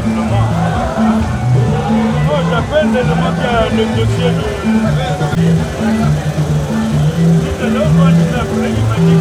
simplement. Moi, j'appelle l'élément qui a le dossier de... Tout à l'heure, moi, je l'ai appelé, il m'a dit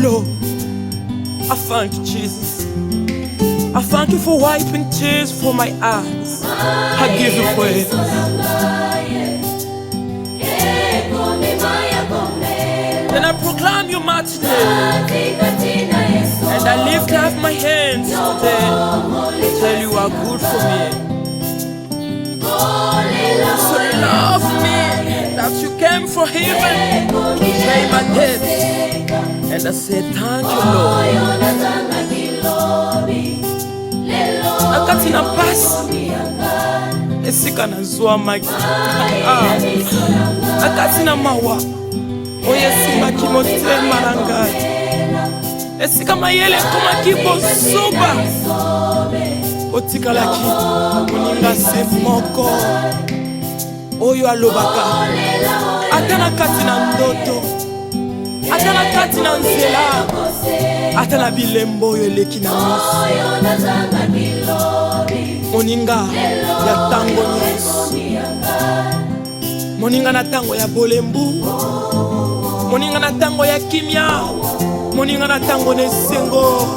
Lord. I thank you, Jesus. I thank you for wiping tears from my eyes. I give you praise. And I proclaim your mighty name. And I lift up my hands today to tell you are good for me. So love me that you came from heaven to pay my debt. And I said thank you, Lord. Akati na pasi esika na zwa maki akati na mawa oyesinga kimotema na ngai esika mayele koma kibosuba otikalaki moninga se moko oyo alobaka ata na kati na ndoto ata na kati na nzela ata na bilembo oyo eleki na miso moninga ya tango nyonso moninga na tango ya bolembu moninga na tango ya kimia moninga na tango na esengo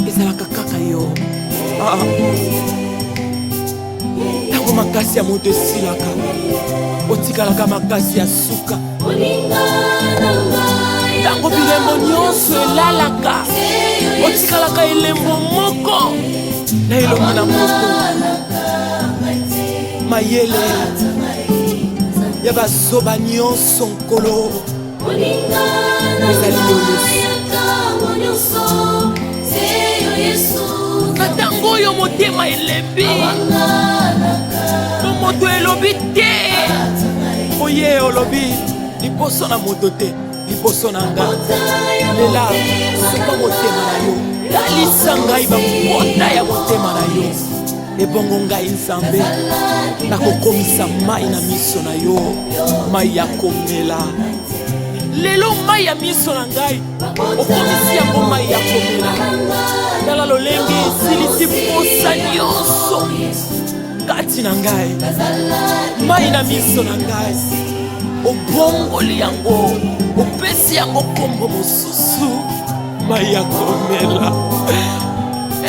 ezalaka kaka yo tango makasi ya moto esilaka otikalaka makasi ya suka tango bilembo nyonso elalaka otikalaka elembo moko na elongo na moto mayele ya bazoba nyonso nkolo ezali yo Yesu na tango oyo motema elembi moto elobi te oye olobi liboso na moto te liboso na nga lela sika motema na yo talisa ngai bamota ya motema na yo ebongo ngai nzambe nakokomisa mai na miso na yo mai ya komela lelo mai ya miso na ngai okomisi yango mai ya komela tala lolenge esilisi posa nyonso kati na ngai mai na miso na ngai obongoli yango opesi yango kombo mosusu mai ya komela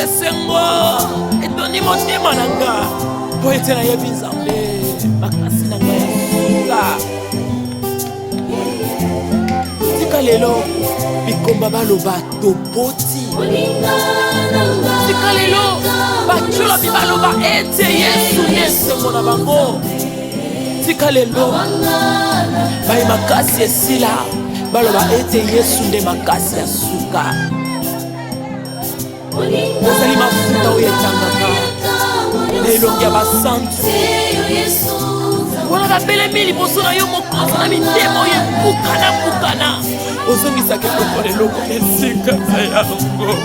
esengo etoni motema na nga po ete nayebi nzambe makasi na ngai ya tika lelo bikomba baloba toboti tika lelo bacolobi baloba ete Yesu nde esengo na bango tika lelo baye makasi esila baloba ete Yesu nde makasi ya suka ozali mafuta oyo etangaka na elongi ya basantu wana babelemi liboso na yo mokonzi na mitema oyo ebukana ozongisaki eloko leloko esika na yango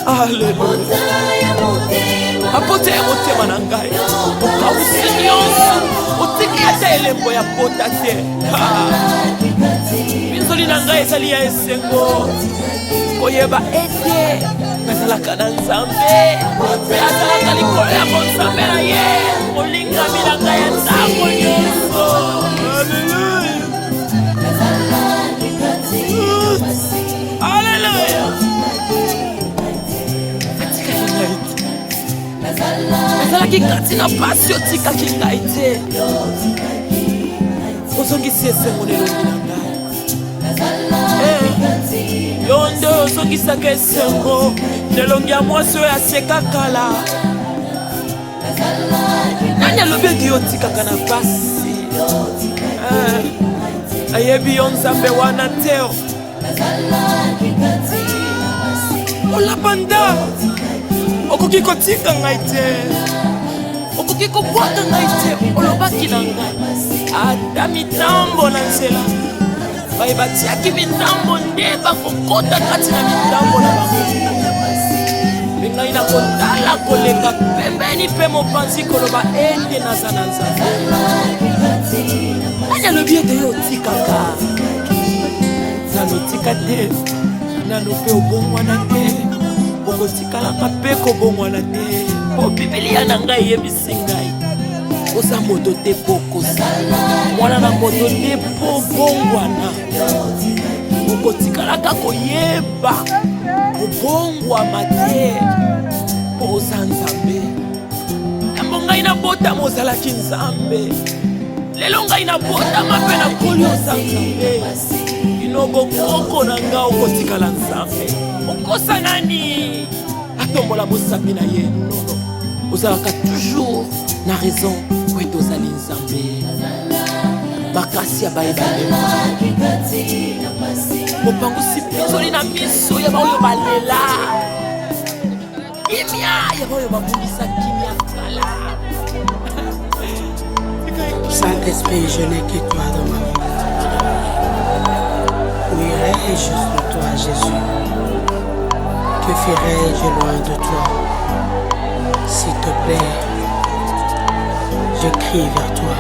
aleluya apota ya motema na ngai okausi nyonso otiki ata elembo ya pota te minzoli na ngai ezali ya esengo koyeba ete nazalaka na nzambe mpe azalaka likolo ya monzambe na ye molingami na ngai ya ntango nyonso aleluya atikaki ngai te nazalaki kati na pasi otikaki ngai te ozongisi esengo nelongi na ngai yo nde ozongisaka esengo nelongi ya mwasi oyo aseka kala nani alobi ete yo otikaka na pasi ayebi yo nzambe wana te olapanda okoki kotika ngai te okoki kobwaka ngai te olobaki na ngai ata mitambo na nzela baye batiaki mitambo nde bakokota kati na mitambo na bango mpe ngai nakotala koleka pembeni mpe mopanzi koloba ete naza na nzambe nani alobi ete yo otikaka nanotika te nano mpe obongwana te okotikalaka mpe kobongwana te mpo bibilia na ngai eyebisi ngai oza moto te mpo kozala mwana na moto te mpo bongwana okotikalaka koyeba obongwama te oza nzambe. Yambo ngai nabotama ozalaki nzambe, lelo ngai nabotama mpe nakoli oza nzambe. Bino bokoko na nga okotikala nzambe, okosa nani atombola mosapi na ye? Nono, ozalaka toujours na raison po ete ozali nzambe. Makasi ya bayebale mopangusi ozoli na miso ya baoyo balela, kimia ya baoyo babungisa kimia kala. Saint-Esprit, je n'ai que toi dans ma vie. Où irais-je sans toi, Jésus? Que ferais-je loin de toi? S'il te plaît, je crie vers toi.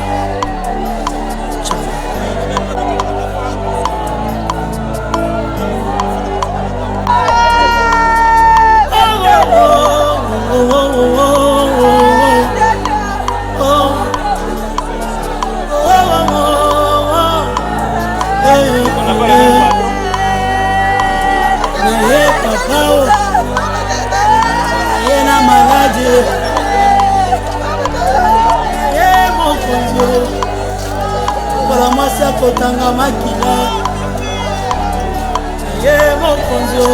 Kotanga makila ye mokonzo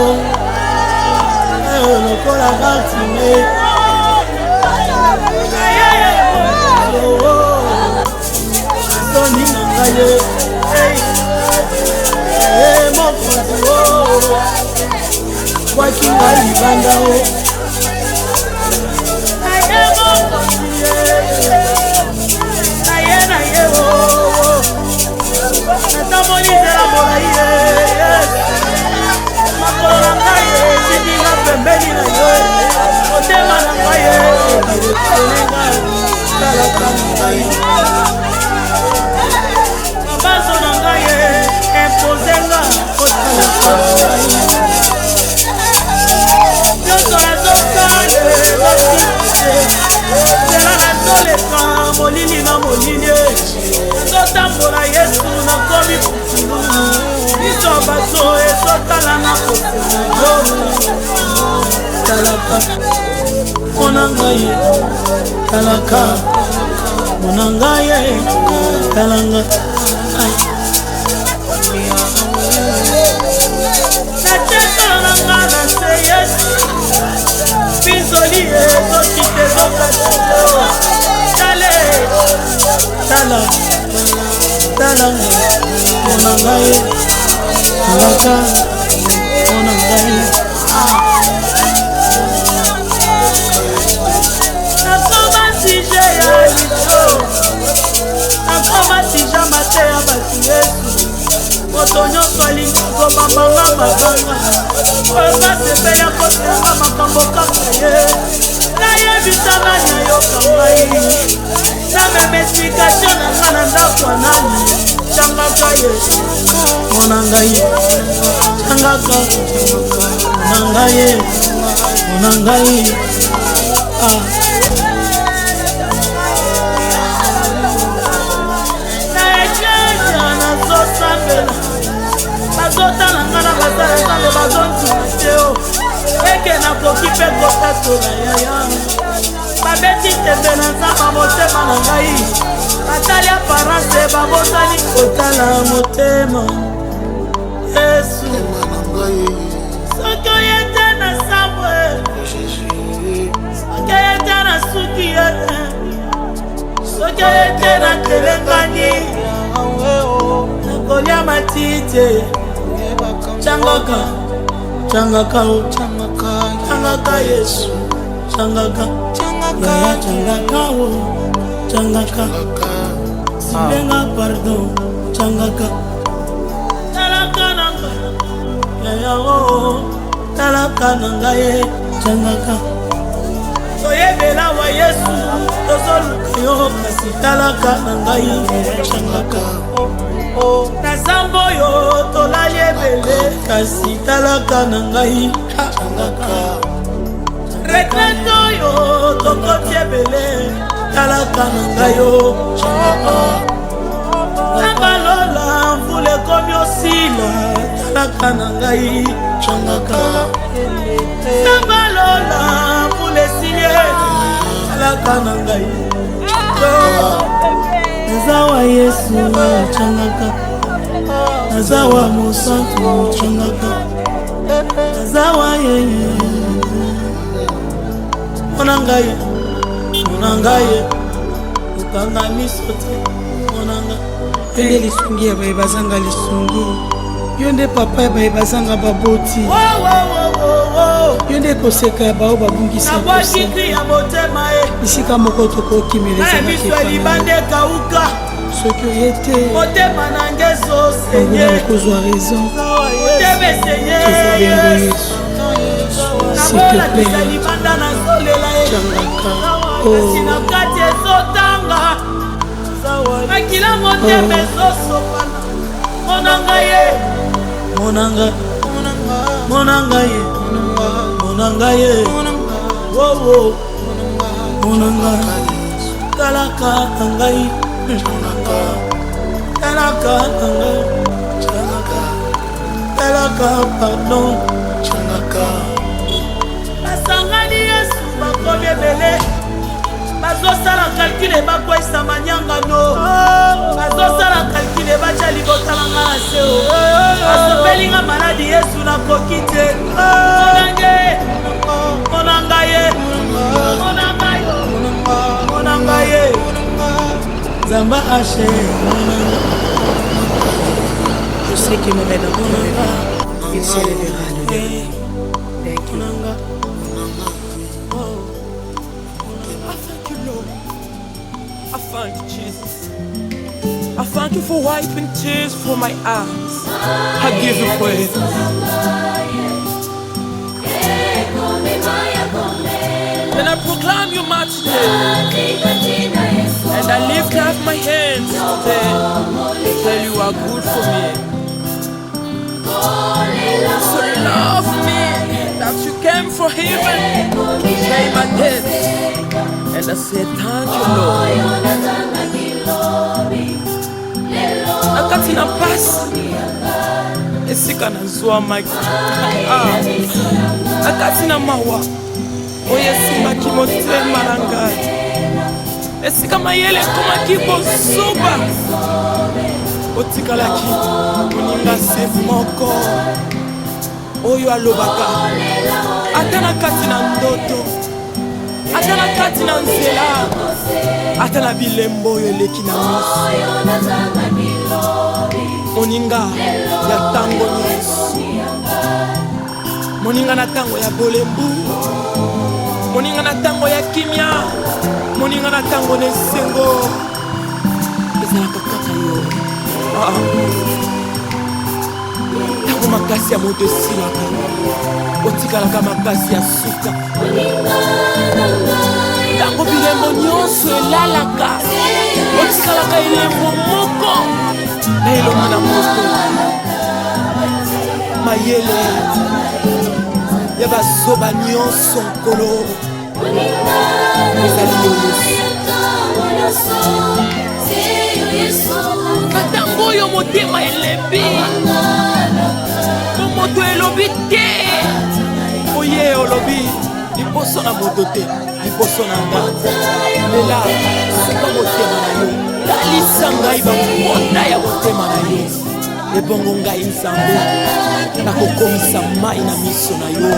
lokola gatime soni na ngai ye mokonzo kwaki ngai libanda o ye mokonzi na ye o natamoni nzela molai makolo na ngai esidinga pembeni na yo motema na ngai elenga talaka na ngai mabazo na ngai empozenga kotalaka na ngai nyonso nazosala ezosite nzela nazoleka molili na molili ezotambola Yesu nakomi putulu biso baso ezotala na kosengo talaka mona ngai talaka mona ngai talanga natetala na nga na se Yesu bizoli ezokite ezokatelo tale tala talanga mona ngai talaka mona ngai nakoma sije ya liso nakoma sija mate ya batu Yesu moto nyonso alingi komamanga mabanga oyo basepeli kosenga makambo kaka ye nayebisanga nayoka ngai namemesication na nga na ndako nani changaka ye mona ngai changaka mona ngai mona ngai na eklesia nazosambela bazotala nga na basala nzambe bazontima te o eke nakoki mpe kotatola yaya babeti tembe na nzamba motema na ngai batali aparance babotani kotala motema Yesu soki oye te na sambwe soki oye te na suki ye soki oye te na telengani nakolia matite changaka changaka changaka Yesu changaka changaka o changaka sibenga pardon changaka talaka nanga ya o talaka nanga ye changaka toyebela wa Yesu tozoluka yo kasi talaka nanga ye changaka na zambo yo tolali ebele kasi talaka nanga ye changaka retraite yo tokoti ebele talaka na ngai yo na balola mvula ekomi osila talaka na ngai changaka sabalola mulesilie talaka na ngai nazawa Yesu changaka nazawa mosantu changaka nazawa yeye monangaye ukanga misote monanga nde lisungi ya baye bazanga lisungi yo nde papa ya baye bazanga baboti yo nde koseka ya bao babungisa bisika moko tokokimelezanakekauka soki oye te onguna okozwa raison tozobengo Yesu s'il te plaît changaka makila motema ezosopana monanga ye monanga ye monanga ye wowo monanga talaka ngai talaka ngai talaka pardon changaka asangani Yesu bakomi ebele bazosala kalkile bakwesa manyangano bazosala kalkile batya libotalanga na seo asopelinga maladi Yesu nakoki te monanga ye Zamba Haché. Je sais qu'il me met dans ton œuvre, il s'élèvera de Dieu. Thank you. I thank you, Jesus. I thank you for wiping tears from my eyes. I give you praise. And I proclaim your majesty. And I lift up my hands today to tell you are good for me. So love me that you came for heaven to pay my debt. And I say thank you, Lord. Nakati na pasi esika na zwa maki nakati na mawa oyo esimbaki motema na ngai esika mayele ekomaki kosuba otikalaki moninga se moko oyo alobaka ata na kati na ndoto ata na kati na nzela ata na bilembo oyo eleki na miso moninga ya tango nyonso moninga na tango ya bolembu moninga na tango ya kimia moninga na tango na esengo ezalaka kaka yo tango makasi ya moto esilaka otikalaka makasi ya suka tango bilembo nyonso elalaka otikalaka elembo moko na elongi na moto mayele ya bazoba nyonso nkolo ezali yo Yesu katango oyo motema elembi po moto elobi te oye olobi liboso na moto te liboso na nga lela suka motema na yo talisa ngai bamona ya motema na yo ebongo ngai nzambe nakokomisa mai na miso na yo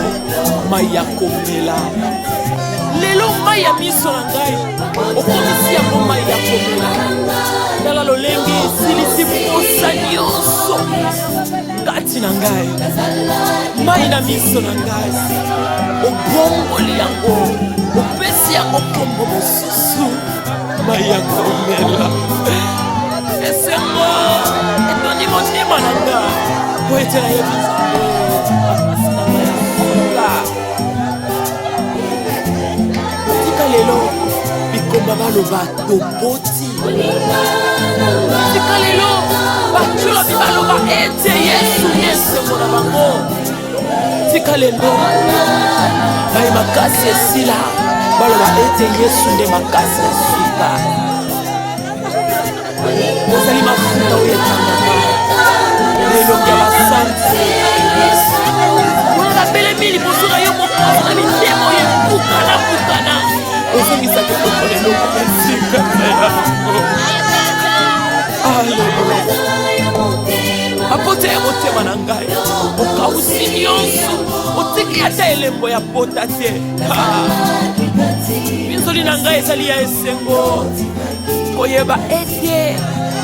mai ya komela lelo mai ya miso na ngai okomisi yango mai ya komela tala lolenge esilisi posa nyonso kati na ngai mai na miso na ngai obongoli yango opesi yango kombo mosusu mai ya komela esengo etoni motema na nga po ete nayebi nzambe makasi na ngai yakola tika lelo bikomba baloba toboti tika lelo bacolobi baloba ete Yesu esengo na bango tika lelo bai makasi esila baloba ete Yesu nde makasi esika ozali mafuta oyo etangaka elongi ya basante kuna babelemi liboso na yo mokozi na mitemo oyo ebukana ozongisaki kotola eloko esika na yango. Apota ya motema na ngai okausi nyonso otiki ata elembo ya pota te. Minzoli na ngai ezali ya esengo koyeba ete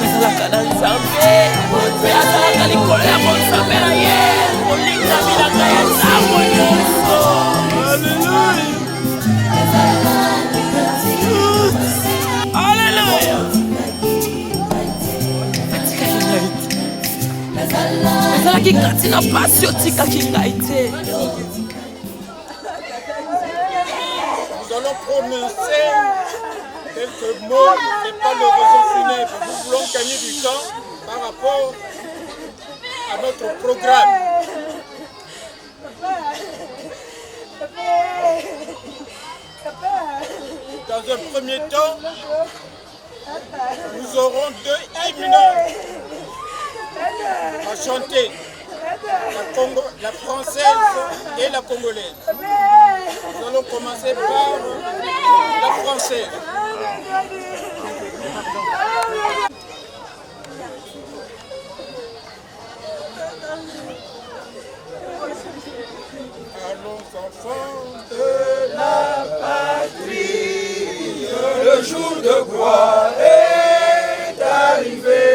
nazalaka na nzambe mpe azalaka likolo ya monzambe na ye molingami na ngai ya ntango nyonso. Alleluya. Nazalaki kati na pasi otikaki ngai te. Nous allons prononcer quelques mots, c'est pas l'oraison funèbre. Nous voulons gagner du temps par rapport à notre programme. Dans un premier temps, nous aurons 2 hymnes à chanter, la française et la congolaise. Nous allons commencer par la française. Allons enfants de la patrie, le jour de gloire est arrivé.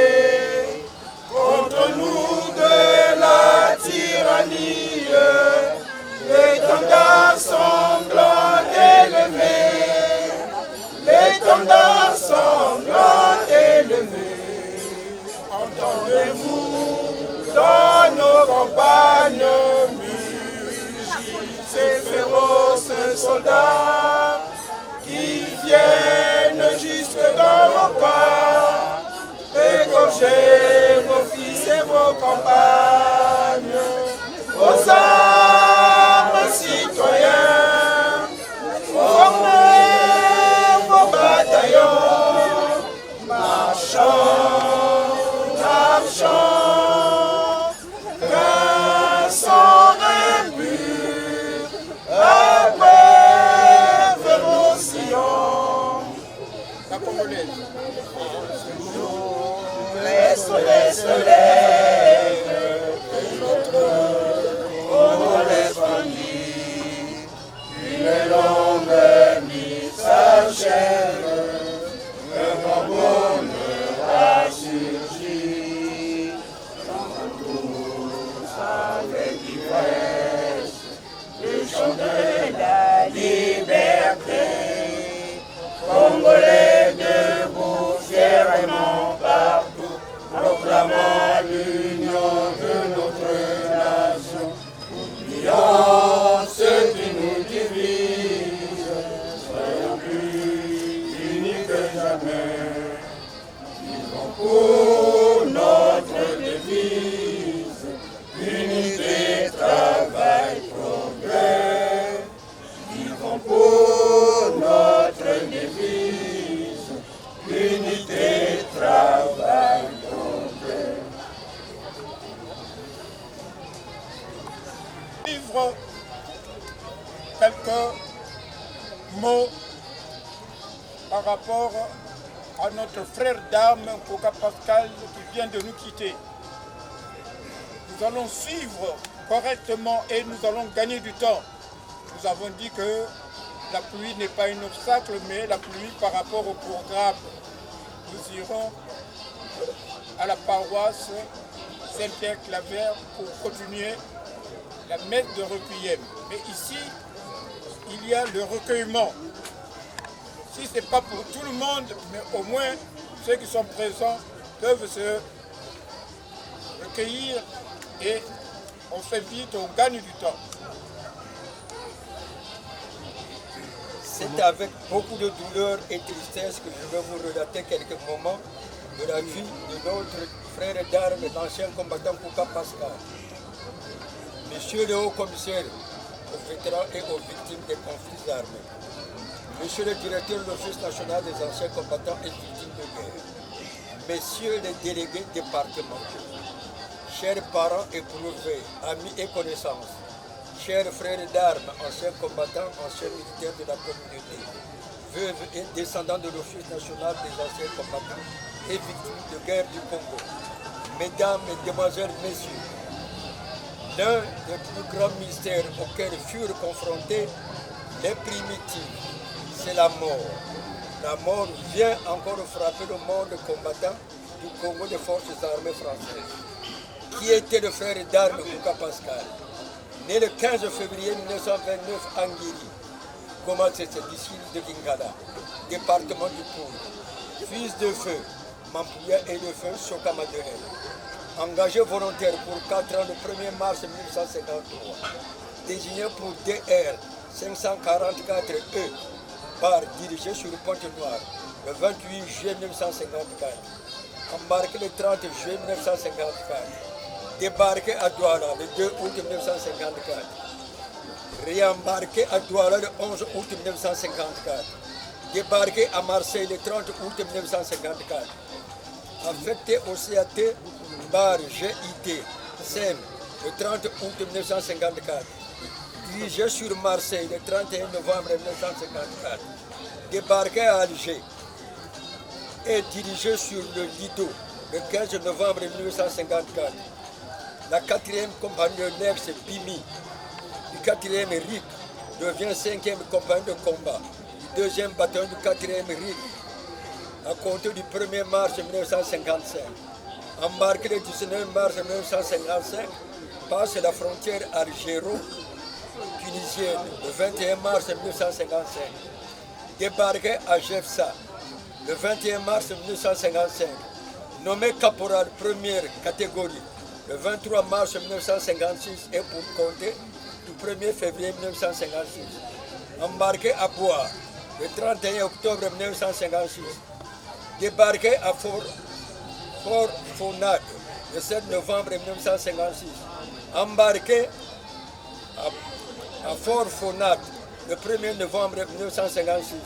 Contre nous de la tyrannie, l'étendard sanglant élevé, l'étendard sanglant élevé. Entendez-vous dans nos campagnes mugir ces féroces soldats qui viennent jusque dans nos pas, égorger vos fils et vos campagnes, aux armes citoyens, formez vos bataillons, marchons, marchons, qu'un sang impur après vers nos sillons. La congolaise. Le soleil, notre Congolais bandit, une longue nuit s'achève, un grand bonheur a surgi, chantons tous avec ivresse, le chant de la liberté, Congolais debout fièrement partout, proclamant l'union de notre nation. Oublions ce qui nous divise, soyons plus unis que jamais. Vivons pour notre devise, unité, travail, progrès. Vivons pour notre devise, unité, travail, progrès. Vivre quelques mots par rapport à notre frère d'armes, Koka Pascal, qui vient de nous quitter. Nous allons suivre correctement et nous allons gagner du temps. Nous avons dit que la pluie n'est pas un obstacle, mais la pluie par rapport au programme. Nous irons à la paroisse Saint-Pierre-Claver pour continuer la messe de requiem. Mais ici, il y a le recueillement. Si ce n'est pas pour tout le monde, mais au moins ceux qui sont présents peuvent se recueillir et on fait vite, on gagne du temps. C'est avec beaucoup de douleur et tristesse que je vais vous relater quelques moments de la vie de notre frère d'armes, l'ancien combattant Koka Pascal. Monsieur le haut-commissaire aux vétérans et aux victimes des conflits armés. Monsieur le directeur de l'Office national des anciens combattants et victimes de guerre. Messieurs les délégués départementaux. chers parents éprouvés, amis et connaissances, chers frères d'armes, anciens combattants, anciens militaires de la communauté, veuves et descendants de l'Office national des anciens combattants et victimes de guerre du Congo, mesdames, mesdemoiselles, messieurs, l'un des plus grands mystères auxquels furent confrontés les primitifs, c'est la mort. La mort vient encore frapper le monde combattant du Congo des forces armées françaises. Qui était le frère d'armes Kouka Pascal, né le 15 février 1929 à Ngiri, Gomatsetse, d'ici de Kingala, département du Poul, fils de feu, Mampouya et de feu, Soka Madeleine. Engagé volontaire pour 4 ans le 1er mars 1953, désigné pour DR 544E, bar dirigé sur le Pointe-Noire le 28 juillet 1954, embarqué le 30 juillet 1954, débarqué à Douala le 2 août 1954, réembarqué à Douala le 11 août 1954, débarqué à Marseille le 30 août 1954, affecté au CAT bar GIT SEM le 30 août 1954, dirigé sur Marseille le 31 novembre 1954, débarqué à Alger et dirigé sur le Lido le 15 novembre 1954. La 4e compagnie de Nex Bimi du 4e RIC devient 5e compagnie de combat du 2e bataillon du 4e RIC à compter du 1er mars 1955. Embarqué le 19 mars 1955, passe la frontière algéro-tunisienne le 21 mars 1955. Débarqué à Jefsa le 21 mars 1955. Nommé caporal première catégorie le 23 mars 1956 et pour compter du 1er février 1956. Embarqué à Bois le 31 octobre 1956. Débarqué à Fort Fonade le 7 novembre 1956. Embarqué à Fort Fonade le 1er novembre 1956.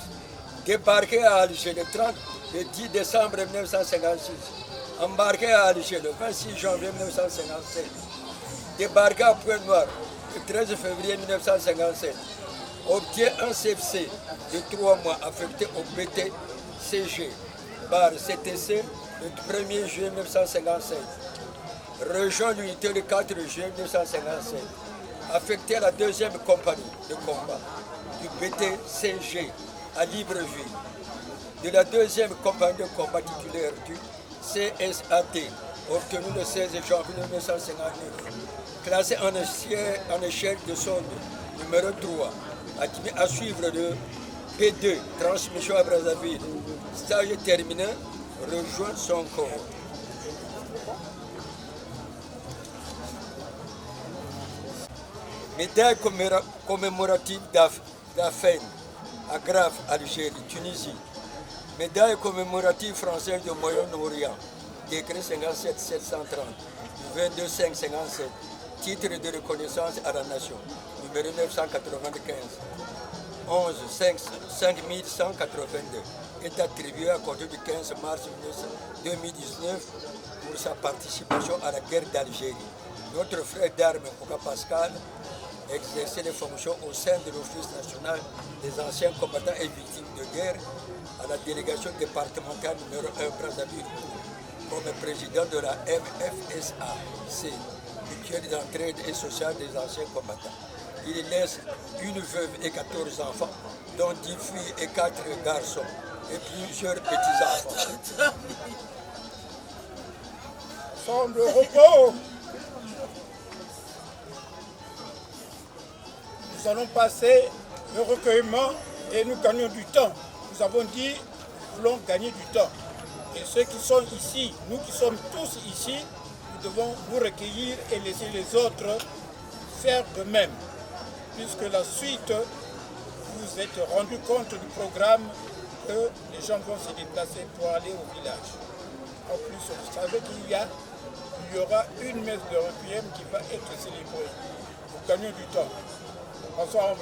Débarqué à Alger le 10 décembre 1956. Embarqué à Alger le 26 janvier 1957. Débarqué à Pointe-Noire le 13 février 1957. Obtient un CFC de 3 mois affecté au BTCG par CTC le 1er juillet 1957. Rejoint l'unité le 4 juillet 1957. Affecté à la 2e compagnie de combat du BTCG à Libreville. De la 2e compagnie de combat titulaire du CSAT, obtenu le 16 janvier 1959. Classé en échec de sonde numéro 3, admis à suivre le P2, transmission à Brazzaville. Stage terminé, rejoint son corps. Médaille commémorative d'Afen, à Grave, Algérie, Tunisie. Médaille commémorative française de Moyen-Orient, décret 57-730, 22-5-57, titre de reconnaissance à la nation, numéro 995, 11-5182, est attribué à compter du 15 mars 2019 pour sa participation à la guerre d'Algérie. Notre frère d'armes, Kouka Pascal, exerçait les fonctions au sein de l'Office national des anciens combattants et victimes de guerre à la délégation départementale numéro 1 Brazzaville comme président de la MFSAC, mutuelle d'entraide et sociale des anciens combattants. Il laisse une veuve et 14 enfants, dont 10 filles et 4 garçons, et plusieurs petits-enfants. Chambre de repos. Nous allons passer le recueillement et nous gagnons du temps. Nous avons dit, nous voulons gagner du temps. Et ceux qui sont ici, nous qui sommes tous ici, nous devons nous recueillir et laisser les autres faire de même. Puisque la suite, vous êtes rendu compte du programme que les gens vont se déplacer pour aller au village. En plus, vous savez qu'il y aura une messe de requiem qui va être célébrée. Nous gagnons du temps. Bonsoir.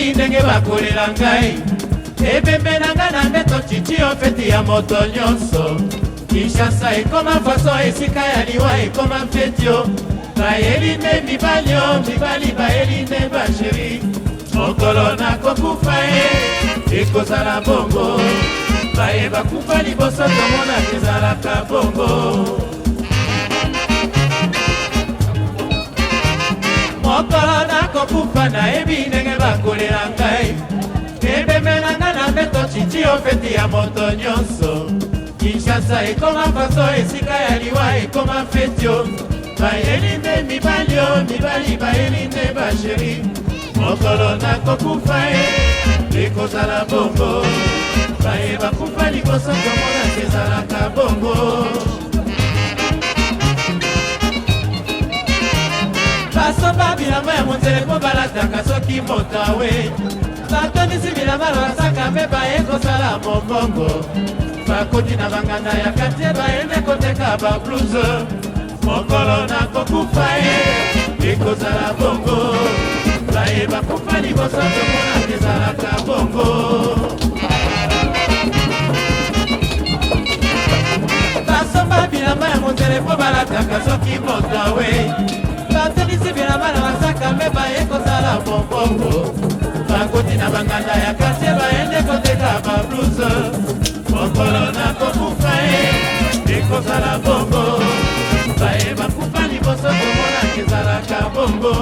nayebi ndenge bakolela ngai ebembe na ngai na mbeto chichi ofeti ya moto nyonso Kinshasa ekoma faso esika ya liwa ekoma fetio bayeli nde mibali o mibali bayeli nde basheri mokolo nakokufa ekozala bongo baye bakufa liboso tomona ezalaka bongo mokolo nakokufa nayebi ndenge bakolela ngai ebembe na ngai na mbeto chichi ofeti ya moto nyonso Kinshasa ekoma faso esika ya liwa ekoma fetio bayeli nde mibali o mibali bayeli nde basheri mokolo nakokufa ekozala bongo baye bakufa liboso tomona ezalaka bongo basomba bilamba ya monzele mpo balataka soki motawe batondisi bilamba na basaka mpe baye kosala mombongo bakoti na banganda ya kartier bayende koteka babluze mokolo nakokufa ekozala bongo baye bakufa liboso tomona ezalaka bongo basomba bilamba ya mondele mpo balataka soki motawe batondisi bilamba na basaka mpe baye kozala mombongo bakoti na banganda ya kartier bayende koteka babluze mokolo nakokufa ekozala bongo baye bakufa liboso tomona ezalaka bongo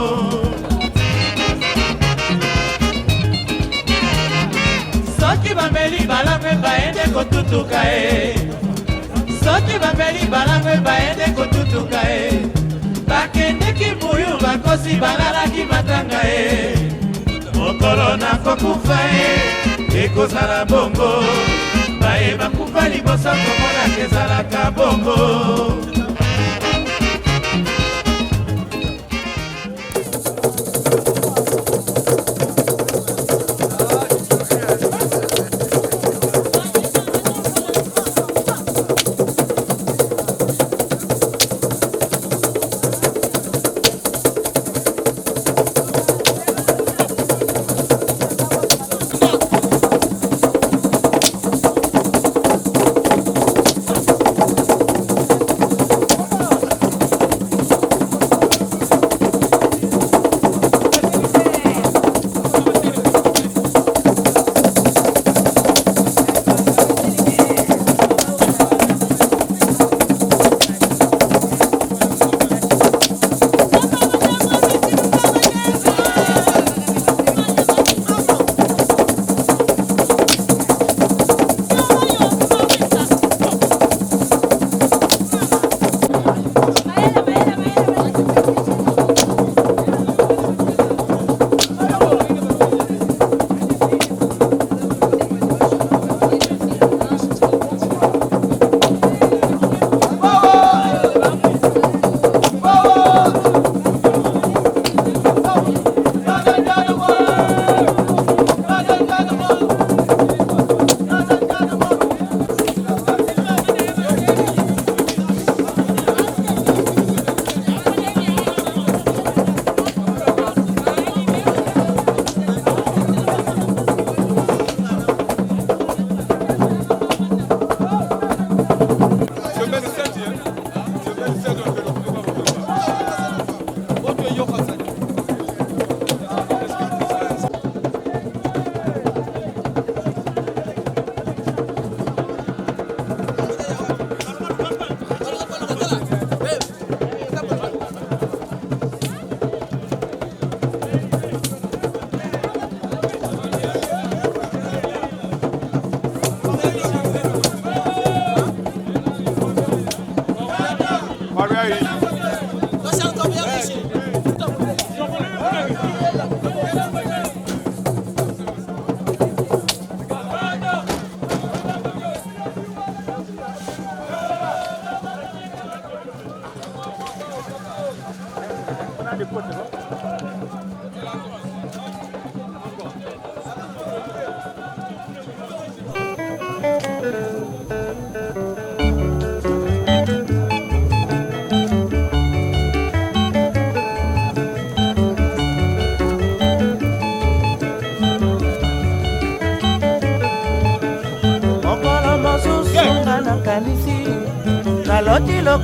soki bameli balangwe bayende kotutuka soki bameli balangwe bayende kotutuka bakendeki buyu bakosi balalaki matanga mokolo nakokufa ekozala bongo baye bakufa liboso tomona ezalaka bongo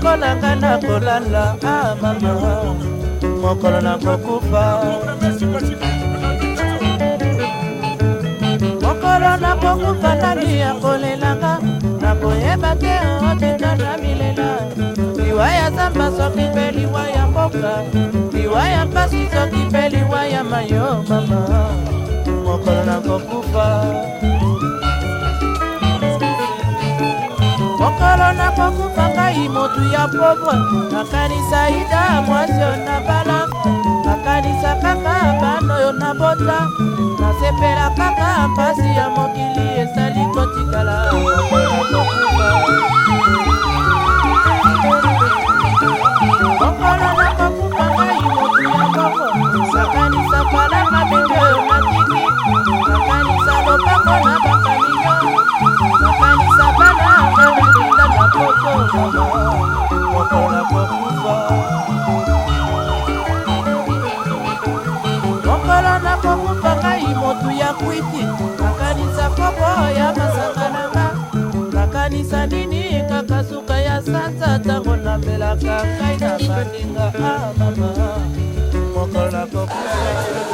lokola nga nakolala mama mokolo nakokufa mokolo nakokufa nani akolelanga nakoyeba te otika na milela liwa ya zamba soki mpe liwa ya mboka liwa ya mpasi soki mpe liwa ya mayo mama mokolo nakokufa mokolo nakokufa ngai motu ya pauvre nakanisa ida mwasi oyo nabala nakanisa kaka bana oyo nabota nasepela kaka mpasi ya mokili esali kotikala mokolo nakokufa ngai motu ya pauvre nakanisa palanga bebe oyo natiki nakanisa lopango na bakaminyo nakanisa bana nganalinda na poto mokolo nakokufa mokolo nakokufa ngai motu ya kwiti nakanisa kopo ya masanga nanga nakanisa nini kaka suka ya sanza ntango namelaka ngai na baninga mama mokolo nakokufa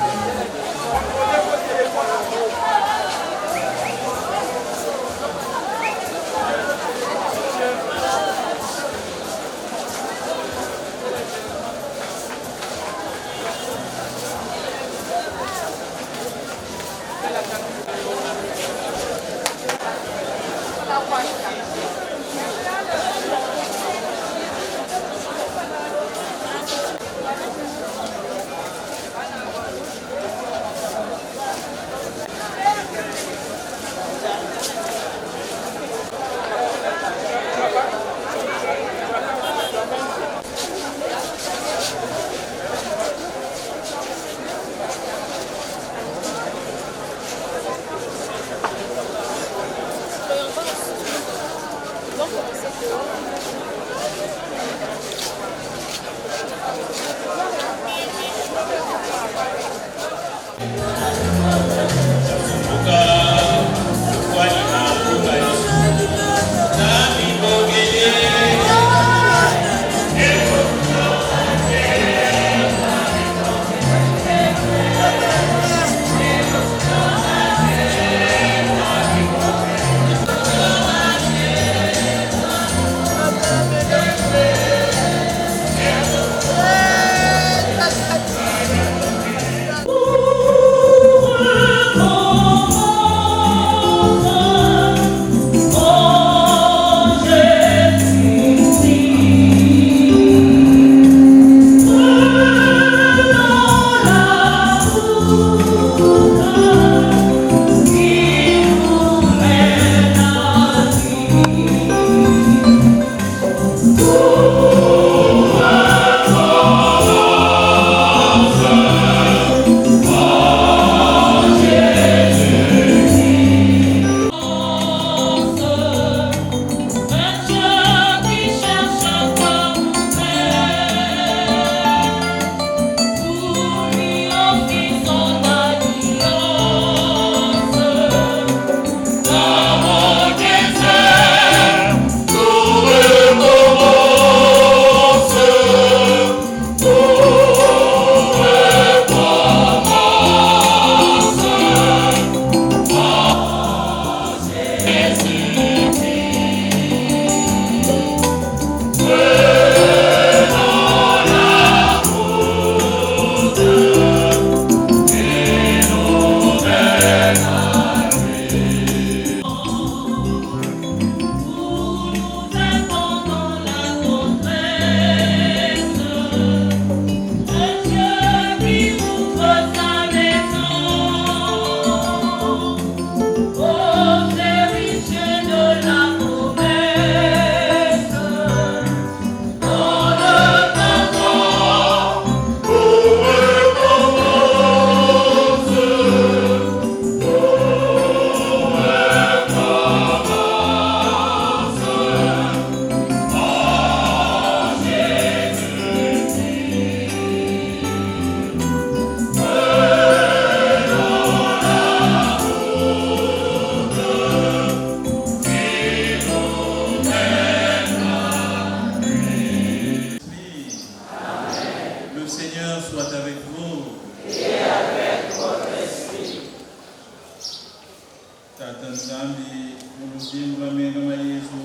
Nzambi muluzimbu la menga ma Yesu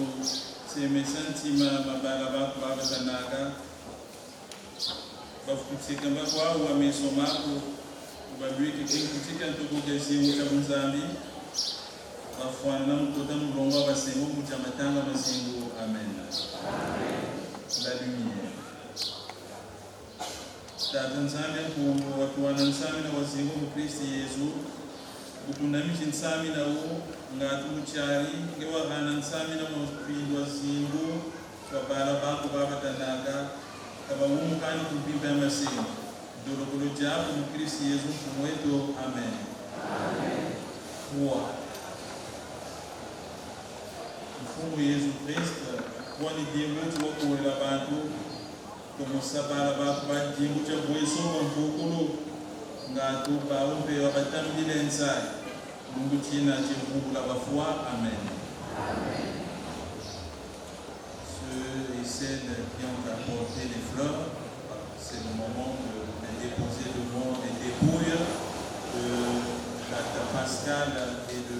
semesa ntima mabala bako babatanaga bafukutsika mbakwawo wameso mako ubabwike kinkutika ntukugezimu cha Nzambi bafwana mukota mulongo abasengo mucha matanga mazingu. Amen. La lumière. Tata Nzambi nkungu watuwana Nzambi na wazingu mu Kristo Yesu ukunamisha Nzambi na u ngatu muchari ngewagana Nzambi na mupindwa zingu kabala bako babatanaga kabamu kandi kumpimba amasengo dolokolo jabu mu Kristo Yesu kumweto. Amen. Amen. Mfumu Yesu Kristo kwani dingu tuwakuwela bantu kumusabala bako badingu cha bweso mvukulu ngatu baumpe wabatambile nsai Mungu china chimvungula bafua. Amen. Ceux et celles qui ont apporté les fleurs, c'est le moment de les déposer devant les dépouilles de Tata Pascal et de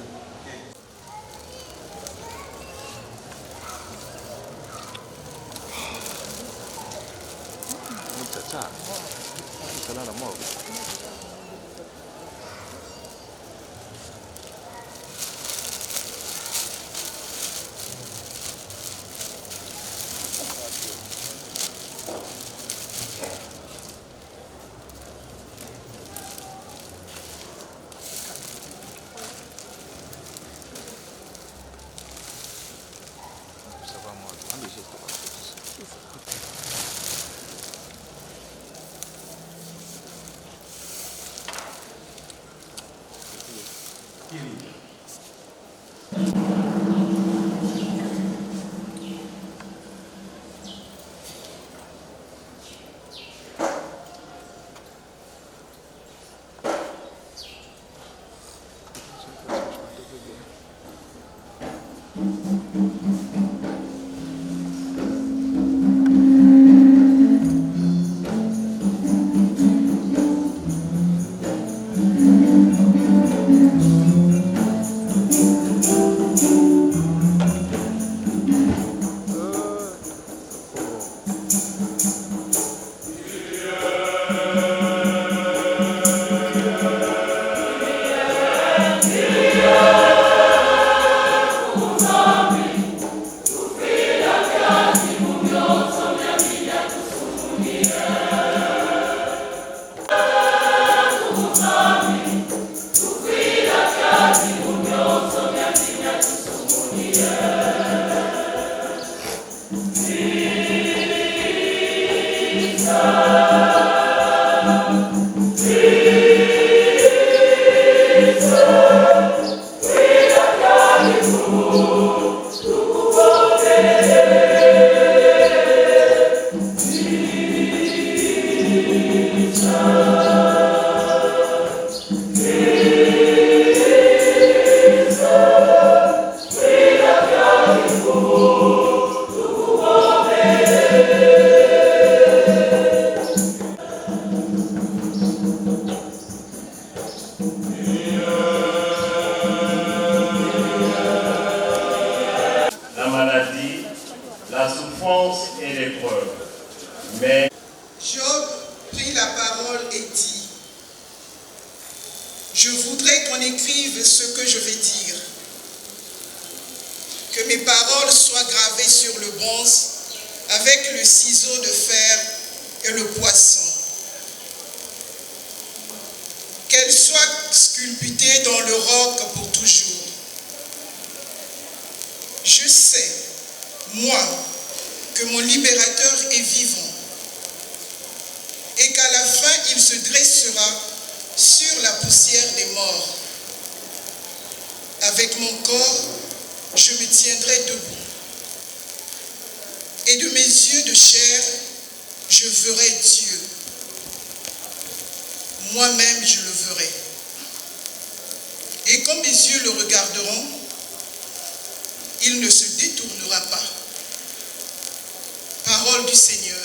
Je voudrais qu'on écrive ce que je vais dire. Que mes paroles soient gravées sur le bronze avec le ciseau de fer et le poisson. Qu'elles soient sculptées dans le roc pour toujours. Je sais, moi, que mon libérateur est vivant et qu'à la fin, il se dressera sur la poussière des morts. Avec mon corps, je me tiendrai debout. Et de mes yeux de chair, je verrai Dieu. Moi-même, je le verrai. Et quand mes yeux le regarderont, il ne se détournera pas. Parole du Seigneur.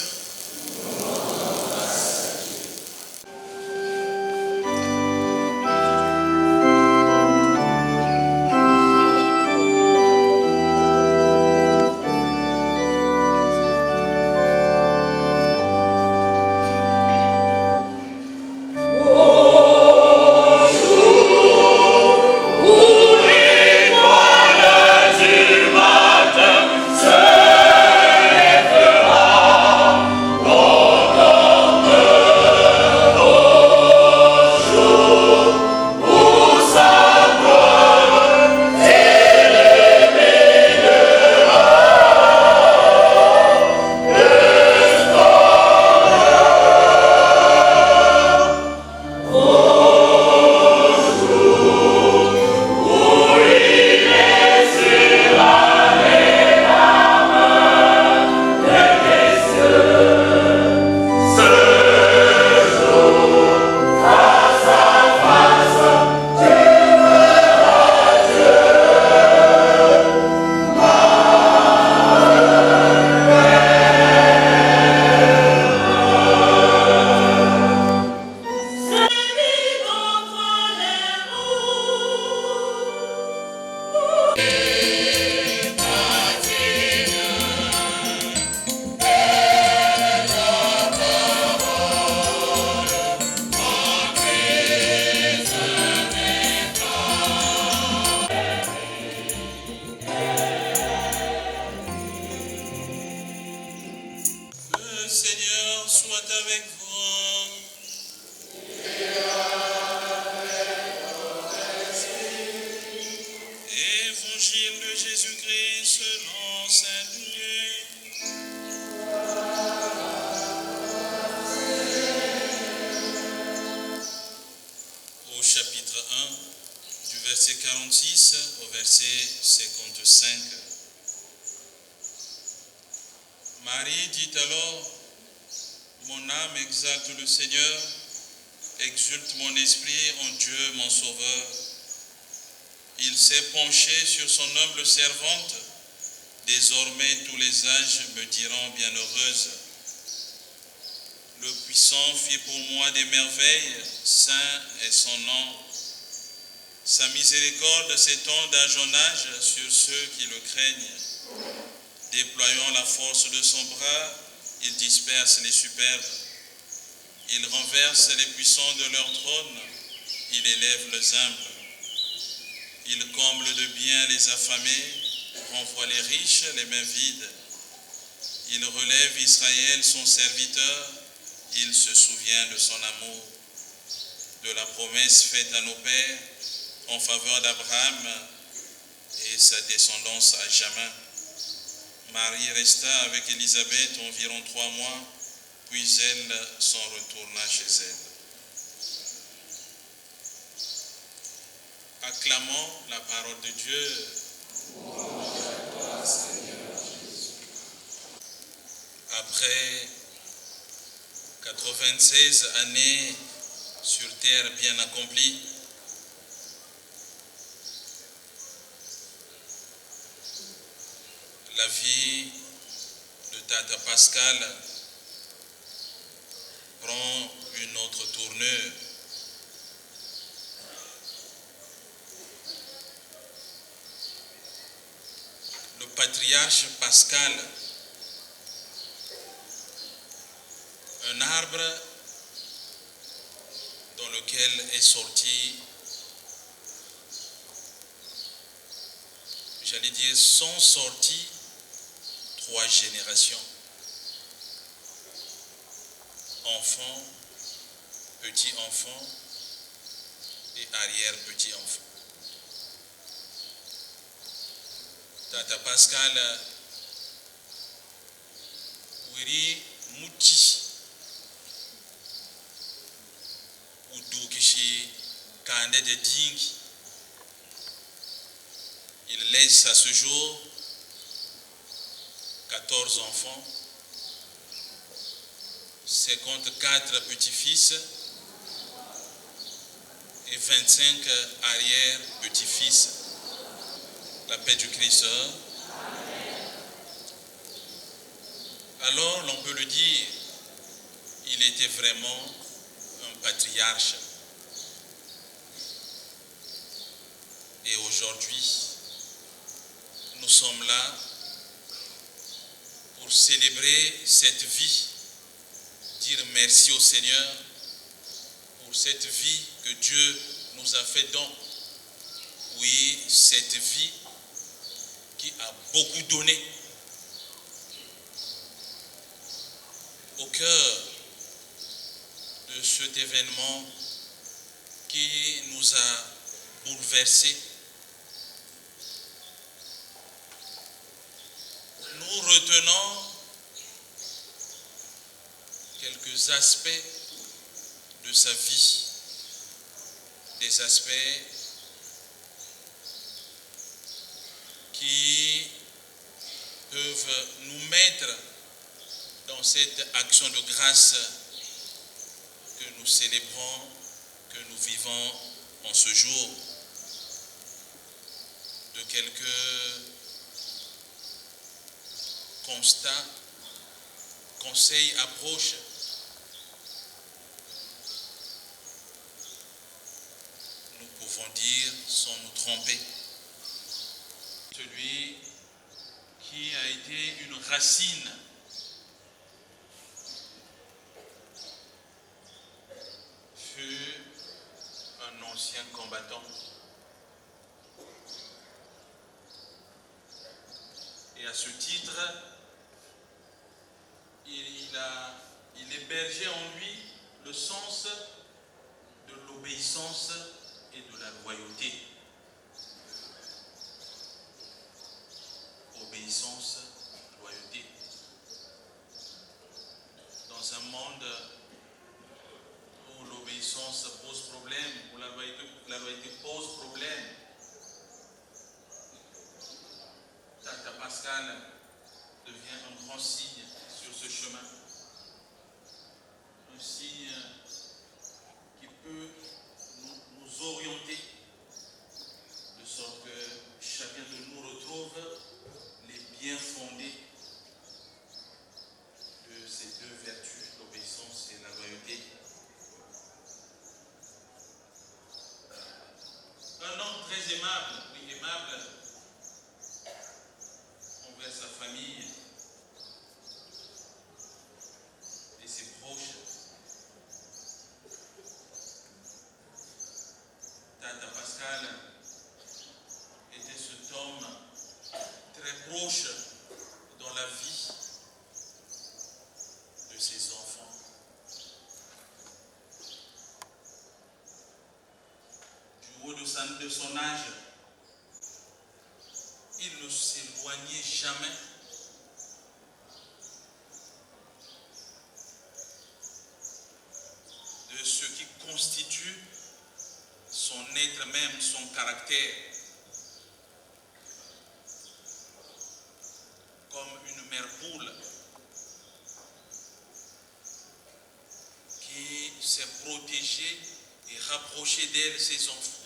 soit avec vous. Évangile de Jésus-Christ selon saint Luc. Au chapitre 1, du verset 46 au verset 55. Marie dit alors: mon âme exalte le Seigneur, exulte mon esprit en Dieu mon Sauveur. Il s'est penché sur son humble servante. Désormais tous les âges me diront bienheureuse. Le Puissant fit pour moi des merveilles, saint est son nom. Sa miséricorde s'étend d'un jeune âge sur ceux qui le craignent. Déployant la force de son bras, il disperse les superbes. Il renverse les puissants de leur trône. Il élève les humbles. Il comble de bien les affamés, renvoie les riches les mains vides. Il relève Israël son serviteur. Il se souvient de son amour, de la promesse faite à nos pères en faveur d'Abraham et sa descendance à jamais. Marie resta avec Élisabeth environ 3 mois, puis elle s'en retourna chez elle. Acclamons la parole de Dieu. Après 96 années sur terre bien accomplies, la vie de Tata Pascal prend une autre tournure. Le patriarche Pascal, un arbre dans lequel est sorti, j'allais dire, sont sortis 3 générations. Enfants, petits-enfants et arrière-petits-enfants. Tata Pascal wiri muti udukishi kande de dingi. Il laisse à ce jour 14 enfants, 54 petits-fils et 25 arrière-petits-fils. La paix du Christ. Alors l'on peut le dire, il était vraiment un patriarche. Et aujourd'hui, nous sommes là pour célébrer cette vie, dire merci au Seigneur pour cette vie que Dieu nous a fait don. Oui, cette vie qui a beaucoup donné. Au cœur de cet événement qui nous a bouleversés, nous retenons quelques aspects de sa vie, des aspects qui peuvent nous mettre dans cette action de grâce que nous célébrons, que nous vivons en ce jour. De quelques constats, conseils, approches. Nous pouvons dire sans nous tromper. Celui qui a été une racine fut un ancien combattant. Et à ce titre, il est héberger en lui le sens de l'obéissance et de la loyauté. Obéissance, loyauté. Dans un monde où l'obéissance pose problème, où la loyauté pose problème, Tata Pascal devient un grand signe sur ce chemin. Un signe qui peut nous orienter de sorte que chacun de nous retrouve les biens fondés de ces deux vertus, l'obéissance et la loyauté. Un homme très aimable, oui, aimable envers sa famille et ses proches. Tata Pascal était cet homme très proche dans la vie de ses enfants. Du haut de son âge, il ne s'éloignait jamais de ce qui constitue son être même, son caractère. Comme une mère poule qui s'est protégée et rapprochée d'elle ses enfants.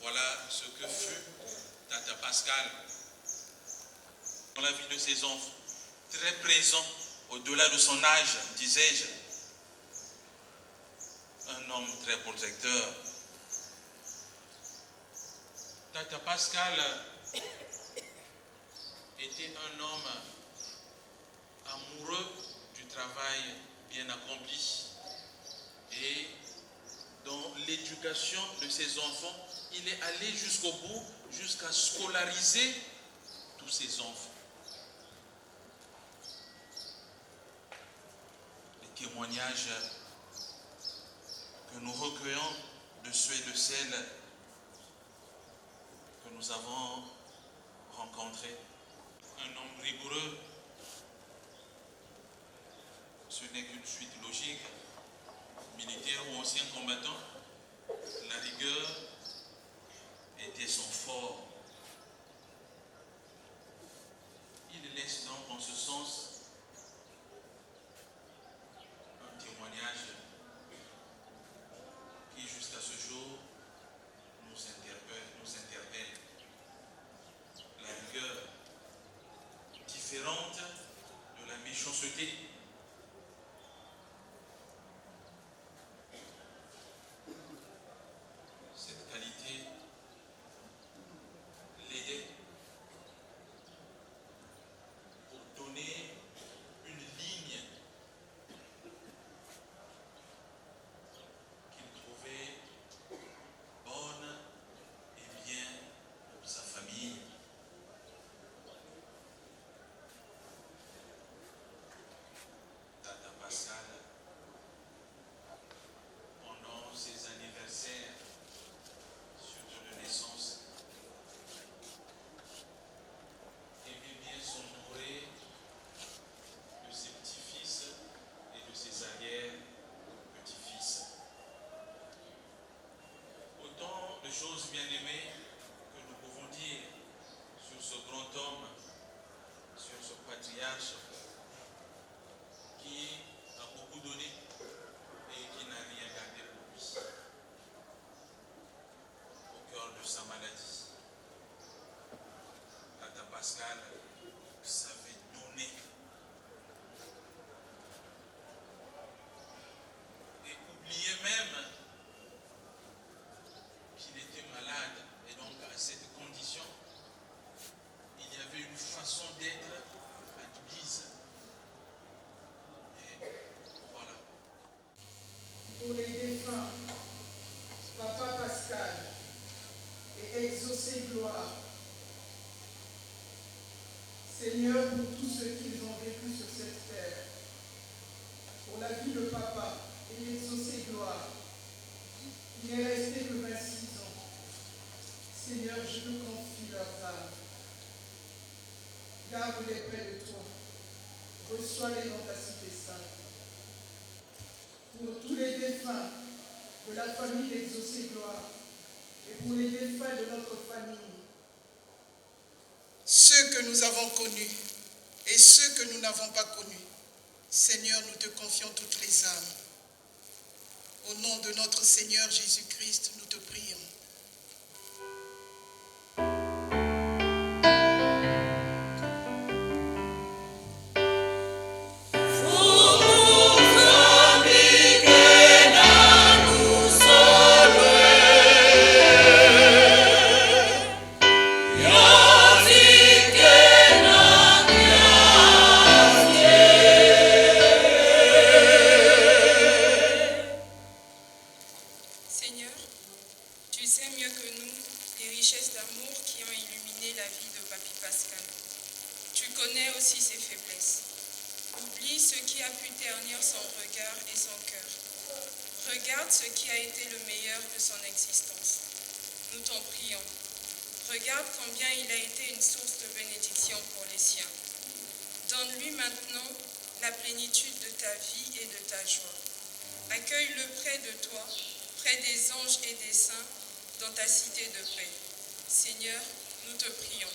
Voilà ce que fut Tata Pascal dans la vie de ses enfants. Très présent au-delà de son âge, disais-je. Un homme très protecteur. Tata Pascal était un homme amoureux du travail bien accompli. Et dans l'éducation de ses enfants, il est allé jusqu'au bout, jusqu'à scolariser tous ses enfants. Les témoignages que nous recueillons de ceux et de celles que nous avons rencontrés. Un homme rigoureux, ce n'est qu'une suite logique, militaire ou ancien combattant. La rigueur était son fort. Il laisse donc en ce sens un témoignage qui jusqu'à ce jour nous interpelle. La rigueur différente de la méchanceté. Cette qualité l'aidait pour donner une ligne qu'il trouvait bonne et bien pour sa famille. Tata Pascal, pendant ses anniversaires, surtout de naissance, aimait bien s'entourer de ses petits-fils et de ses arrière-petits-fils. Autant de choses bien aimées que nous pouvons dire sur ce grand homme, sur ce patriarche qui a beaucoup donné et qui n'a rien gardé pour lui. Au cœur de sa maladie, Tata Pascal savait donner et oubliait même qu'il était malade. Et donc à cette condition, il y avait une façon d'être admise. Et voilà. Pour les défunts, Papa Pascal, et exaucer gloire. Seigneur, pour tous ceux qu'ils ont vécu sur cette terre, On a vu le papa et l'exaucé gloire. Il est resté que 26 ans. Seigneur, je te confie leurs âmes. Garde-les près de toi. Reçois-les dans ta cité sainte. Pour tous les défunts de la famille d'exaucé gloire et pour les défunts de notre famille, ceux que nous avons connus et ceux que nous n'avons pas connus, Seigneur, nous te confions toutes les âmes. Au nom de notre Seigneur Jésus-Christ, nous te prions. Regarde ce qui a été le meilleur de son existence. Nous t'en prions. Regarde combien il a été une source de bénédiction pour les siens. Donne-lui maintenant la plénitude de ta vie et de ta joie. Accueille-le près de toi, près des anges et des saints, dans ta cité de paix. Seigneur, nous te prions.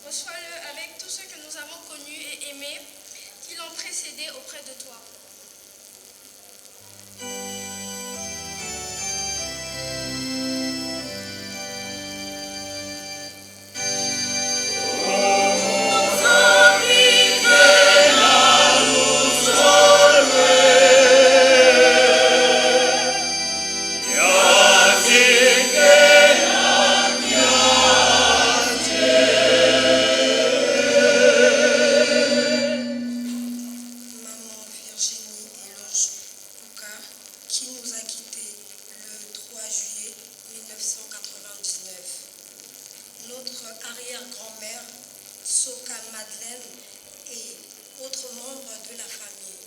Reçois-le avec tous ceux que nous avons connus et aimés, qui l'ont précédé auprès de toi. Notre arrière-grand-mère, Soka Madeleine et autres membres de la famille.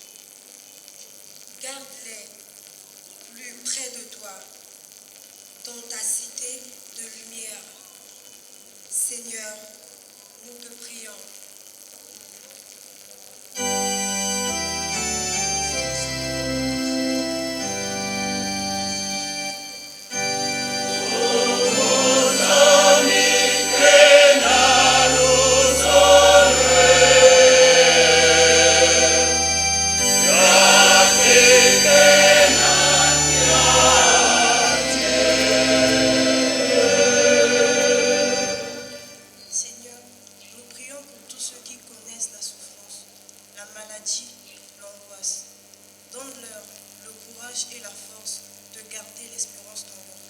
Garde-les plus près de toi, dans ta cité de lumière. Seigneur, nous te prions. Donne-leur le courage et la force de garder l'espérance dans leur cœur.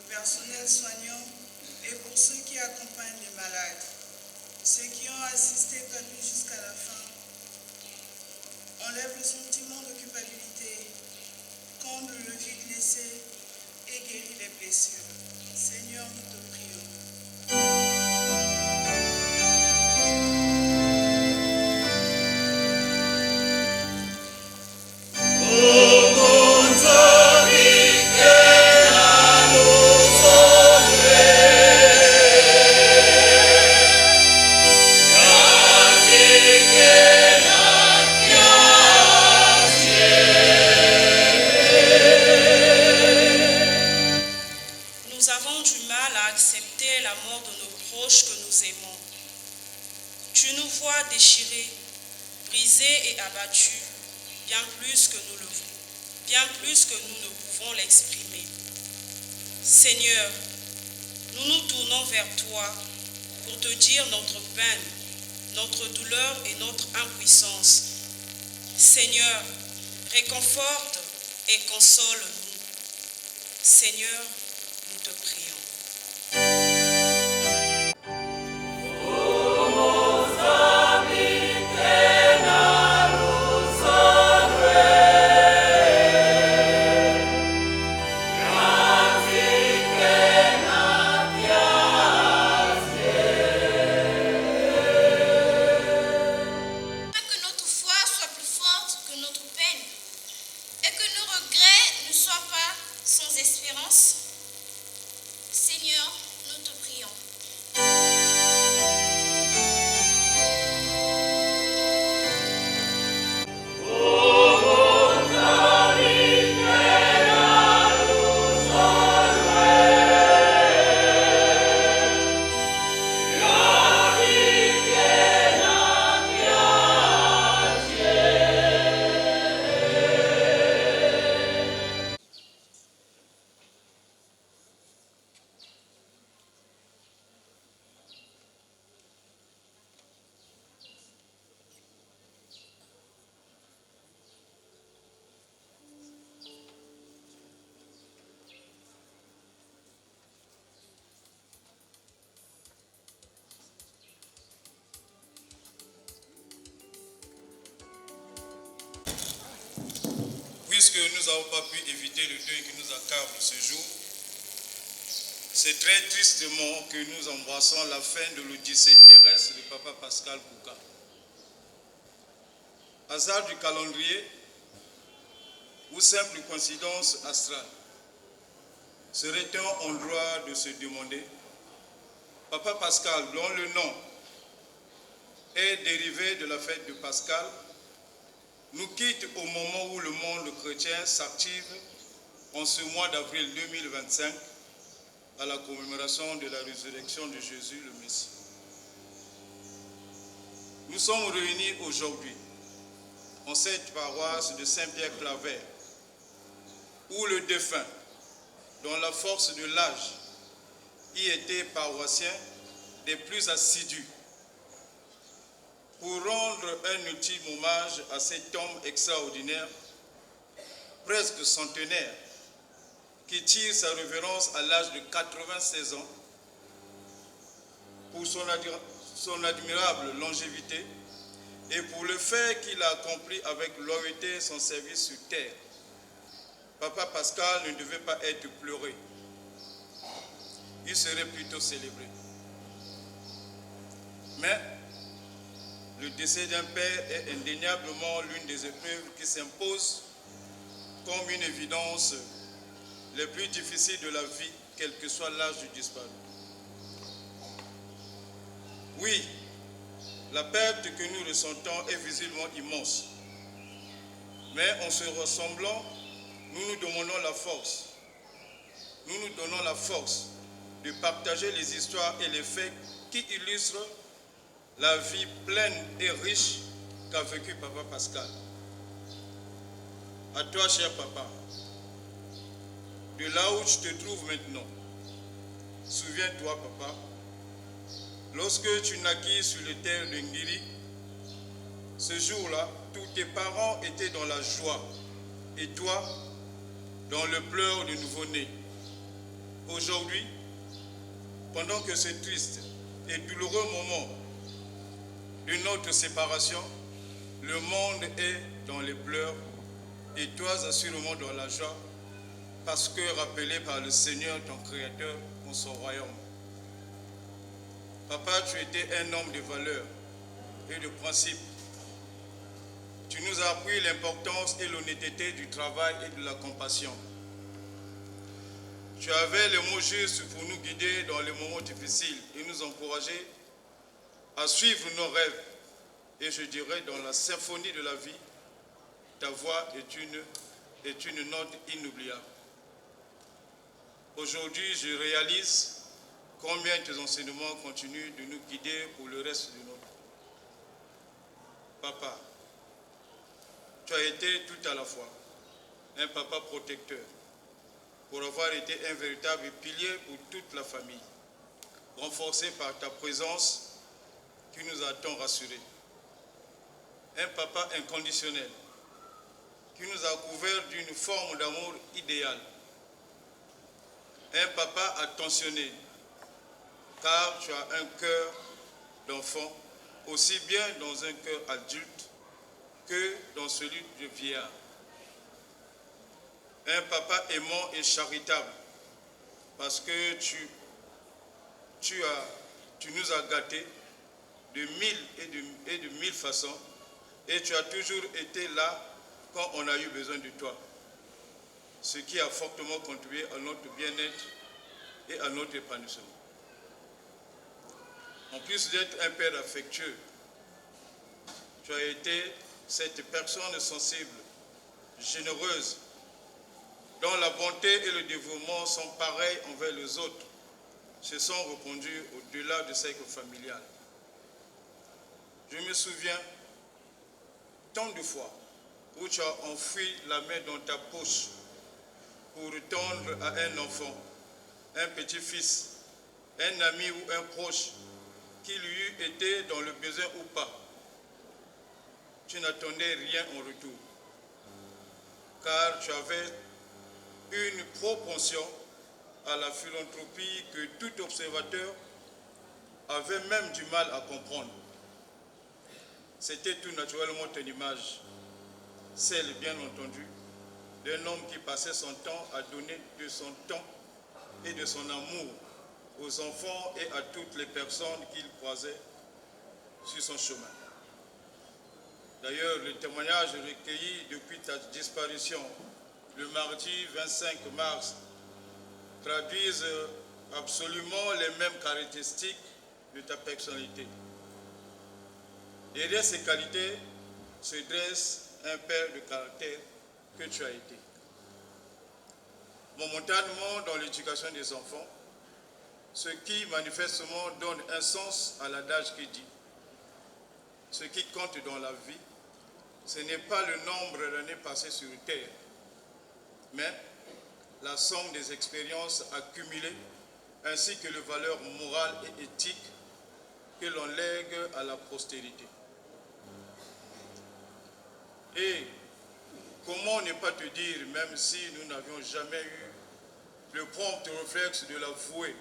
Personnel soignant et pour ceux qui accompagnent les malades, ceux qui ont assisté ta vie jusqu'à la fin. Enlève le sentiment de culpabilité, comble le vide laissé et guéris les blessures. Seigneur, nous te prions. Oh, mon Dieu, déplorer la mort de nos proches que nous aimons. Tu nous vois déchirés, brisés et abattus, bien plus que nous ne pouvons l'exprimer. Seigneur, nous nous tournons vers toi pour te dire notre peine, notre douleur et notre impuissance. Seigneur, réconforte et console-nous. Seigneur, nous te prions. Puisque nous n'avons pas pu éviter le deuil qui nous accable ce jour, c'est très tristement que nous embrassons la fin de l'odyssée terrestre de Papa Pascal Kouka. Hasard du calendrier ou simple coïncidence astrale, serait-on en droit de se demander, Papa Pascal, dont le nom est dérivé de la fête de Pascal, nous quitte au moment où le monde chrétien s'active en ce mois d'avril 2025 à la commémoration de la résurrection de Jésus le Messie. Nous sommes réunis aujourd'hui en cette paroisse de Saint-Pierre-Claver où le défunt, dont la force de l'âge y était paroissien des plus assidus, pour rendre un ultime hommage à cet homme extraordinaire, presque centenaire, qui tire sa révérence à l'âge de 96 ans pour son admirable longévité et pour le fait qu'il a accompli avec loyauté son service sur terre. Papa Pascal ne devait pas être pleuré, il serait plutôt célébré. Mais le décès d'un père est indéniablement l'une des épreuves qui s'imposent comme une évidence les plus difficiles de la vie, quel que soit l'âge du disparu. Oui, la perte que nous ressentons est visiblement immense. Mais en se ressemblant, nous nous donnons la force. Nous nous donnons la force de partager les histoires et les faits qui illustrent la vie pleine et riche qu'a vécu Papa Pascal. À toi, cher papa, de là où tu te trouves maintenant, souviens-toi, papa, lorsque tu naquis sur les terres de Ngiri, ce jour-là, tous tes parents étaient dans la joie et toi, dans le pleur du nouveau-né. Aujourd'hui, pendant que ce triste et douloureux moment de notre séparation, le monde est dans les pleurs et toi assurément dans la joie parce que rappelé par le Seigneur ton Créateur en son royaume. Papa, tu étais un homme de valeurs et de principes. Tu nous as appris l'importance et l'honnêteté du travail et de la compassion. Tu avais les mots justes pour nous guider dans les moments difficiles et nous encourager à suivre nos rêves. Et je dirais, dans la symphonie de la vie, ta voix est une note inoubliable. Aujourd'hui, je réalise combien tes enseignements continuent de nous guider pour le reste de notre vie. Papa, tu as été tout à la fois un papa protecteur, pour avoir été un véritable pilier pour toute la famille, renforcé par ta présence qui nous a tant rassurés. Un papa inconditionnel qui nous a couverts d'une forme d'amour idéal. Un papa attentionné, car tu as un cœur d'enfant, aussi bien dans un cœur adulte que dans celui de vieillard. Un papa aimant et charitable, parce que tu nous as gâtés de mille façons, et tu as toujours été là quand on a eu besoin de toi, ce qui a fortement contribué à notre bien-être et à notre épanouissement. En plus d'être un père affectueux, tu as été cette personne sensible, généreuse, dont la bonté et le dévouement sont pareils envers les autres, se sont répandus au-delà du cercle familial. Je me souviens tant de fois où tu as enfoui la main dans ta poche pour tendre à un enfant, un petit-fils, un ami ou un proche qui lui eût été dans le besoin ou pas. Tu n'attendais rien en retour, car tu avais une propension à la philanthropie que tout observateur avait même du mal à comprendre. C'était tout naturellement ton image, celle bien entendu d'un homme qui passait son temps à donner de son temps et de son amour aux enfants et à toutes les personnes qu'il croisait sur son chemin. D'ailleurs, les témoignages recueillis depuis ta disparition le mardi 25 mars traduisent absolument les mêmes caractéristiques de ta personnalité. Derrière ces qualités se dresse un père de caractère que tu as été. Momentanément dans l'éducation des enfants, ce qui manifestement donne un sens à l'adage qui dit « Ce qui compte dans la vie, ce n'est pas le nombre d'années passées sur terre, mais la somme des expériences accumulées ainsi que les valeurs morales et éthiques que l'on lègue à la postérité. » Et comment ne pas te dire, même si nous n'avions jamais eu le prompt réflexe de l'avouer,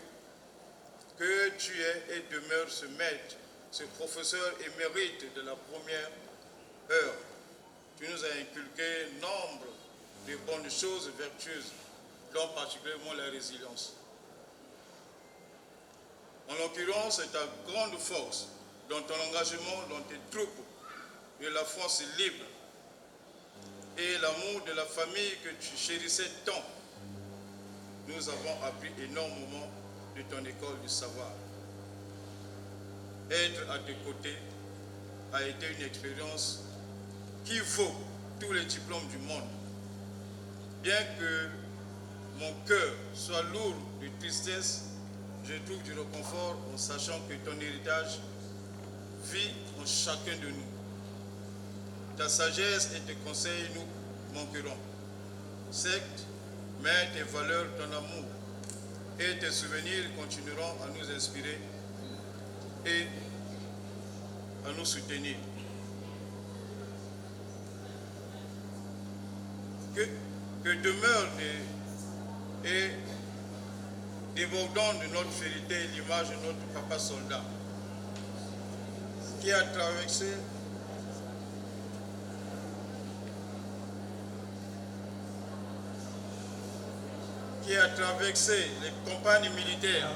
que tu es et demeures ce maître, ce professeur émérite de la première heure. Tu nous as inculqué nombre de bonnes choses vertueuses, dont particulièrement la résilience. En l'occurrence, c'est ta grande force dans ton engagement dans tes troupes de la France libre et l'amour de la famille que tu chérissais tant. Nous avons appris énormément de ton école du savoir. Être à tes côtés a été une expérience qui vaut tous les diplômes du monde. Bien que mon cœur soit lourd de tristesse, je trouve du réconfort en sachant que ton héritage vit en chacun de nous. Ta sagesse et tes conseils nous manqueront. Certes, mais tes valeurs, ton amour et tes souvenirs continueront à nous inspirer et à nous soutenir. Que demeure et débordant de notre vérité l'image de notre papa soldat qui a traversé les campagnes militaires,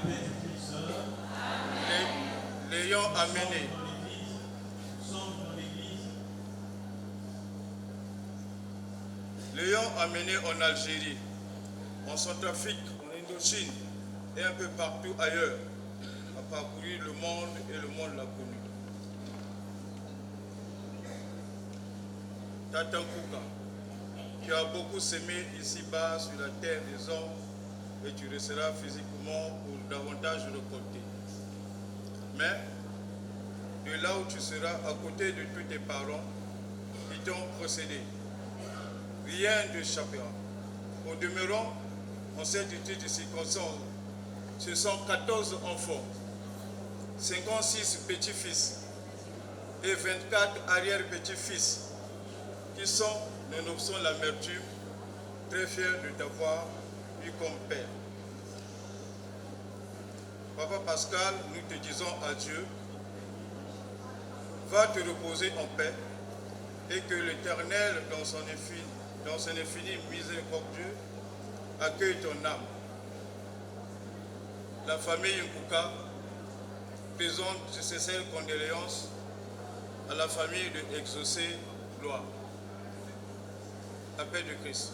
l'ayant amené en Algérie, en Centrafrique, en Indochine et un peu partout ailleurs, a parcouru le monde et le monde l'a connu. Tata Kuka, qui a beaucoup semé ici-bas sur la terre des hommes, et tu resteras physiquement pour davantage récolter. Mais de là où tu seras à côté de tous tes parents qui t'ont précédé, rien ne t'échappera. Au demeurant, en cette étude de circonstances, ce sont 14 enfants, 56 petits-fils et 24 arrière-petits-fils qui sont, nonobstant l'amertume, très fiers de t'avoir eu comme père. Papa Pascal, nous te disons adieu. Va te reposer en paix et que l'Éternel, dans son infini miséricordieux, accueille ton âme. La famille Nkuka présente ses sincères condoléances à la famille de Exaucé Gloire. La paix de Christ.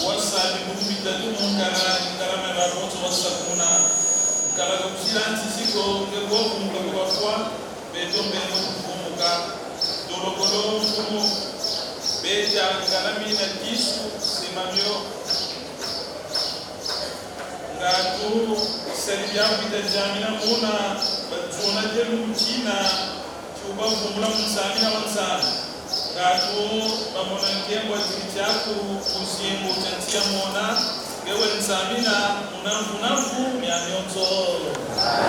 wasa bikubita tumukara karame bakoto wasa kuna kala kusilanti siko ngebo kumukwa kwa betombe kumuka dolokolo kumu beja karami na kisu simamyo ngatu seria bita jamina muna batuna jelu china chuba kumula msamina wansana ngatu bamona nkembo zilichaku kusimbo chantia mona gewe nsamina unamfu mianyonzo.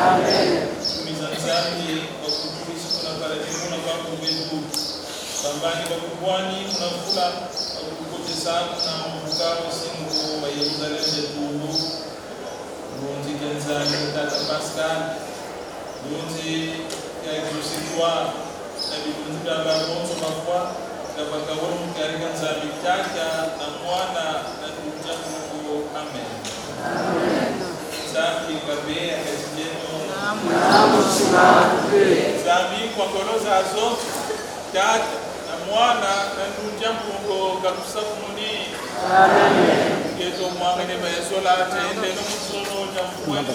Amen. Mizanzani wakutumishi kuna paradiguna kwa kumbetu bambani wakubwani kuna fula wakukotesa kuna mbuka usingu wa Yerusalemu yetundu Lunzi Kenzani Tata Pascal Lunzi ya Jusikwa na Lunzi Baba Monso Mafwa na Bakawonu Karika Nzami Tata na Mwana na Tujamu. Amen. Amen. Nzambi kabe akajeno Nzambi kwa koloza azo Tata na Mwana na Tujamu kakusa kumuni. Amen. Yeto mwangene baesola tende no musono jampueto.